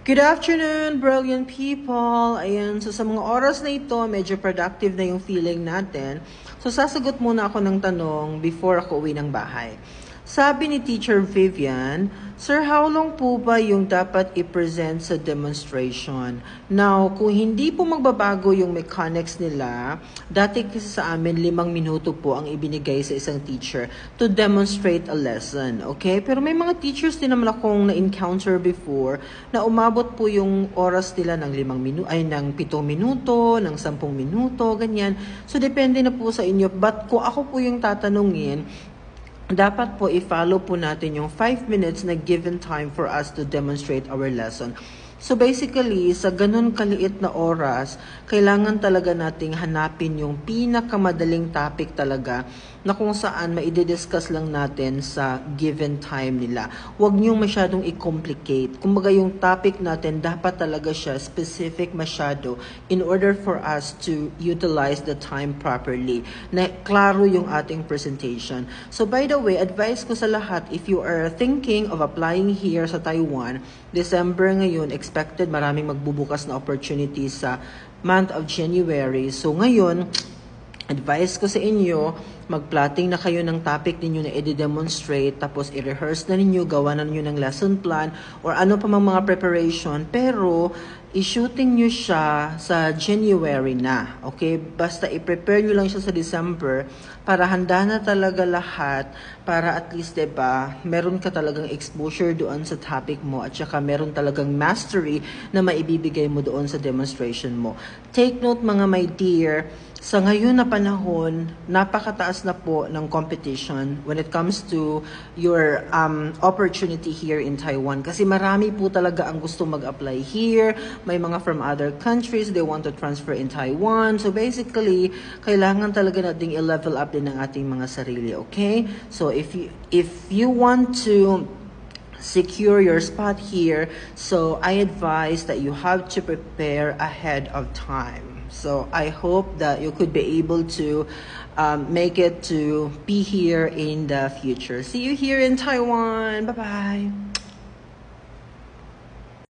Good afternoon, brilliant people! Ayan, so sa mga oras na ito, medyo productive na yung feeling natin. So sasagot muna ako ng tanong before ako uwi ng bahay. Sabi ni Teacher Vivian, Sir, how long po ba yung dapat i-present sa demonstration? Now, kung hindi po magbabago yung mechanics nila, dati kasi sa amin 5 minuto po ang ibinigay sa isang teacher to demonstrate a lesson, okay? Pero may mga teachers din naman akong na-encounter before na umabot po yung oras nila ng 7 minuto, ng 10 minuto, ganyan. So, depende na po sa inyo. But kung ako po yung tatanungin, dapat po i-follow po natin yung 5 minutes na given time for us to demonstrate our lesson. So basically, sa ganun kaliit na oras, kailangan talaga nating hanapin yung pinakamadaling topic talaga na kung saan maididiscuss lang natin sa given time nila. Huwag niyong masyadong i-complicate. Kumbaga yung topic natin, dapat talaga siya specific masyado in order for us to utilize the time properly. Na klaro yung ating presentation. So by the way, advice ko sa lahat, if you are thinking of applying here sa Taiwan, December ngayon, expected maraming magbubukas na opportunities sa month of January. So ngayon, advice ko sa inyo, mag-plotting na kayo ng topic ninyo na i-demonstrate, tapos i-rehearse na ninyo, gawa na ninyo ng lesson plan, or ano pa mga preparation, pero i-shooting nyo siya sa January na, okay? Basta i-prepare nyo lang siya sa December para handa na talaga lahat, para at least, diba, meron ka talagang exposure doon sa topic mo at saka meron talagang mastery na maibibigay mo doon sa demonstration mo. Take note mga my dear, sa ngayon na panahon, napakataas na po ng competition when it comes to your opportunity here in Taiwan. Kasi marami po talaga ang gusto mag-apply here. May mga from other countries, they want to transfer in Taiwan. So basically, kailangan talaga nating i-level up din ng ating mga sarili, okay? So if you want to secure your spot here, so I advise that you have to prepare ahead of time. So I hope that you could be able to make it to be here in the future. See you here in Taiwan. Bye-bye.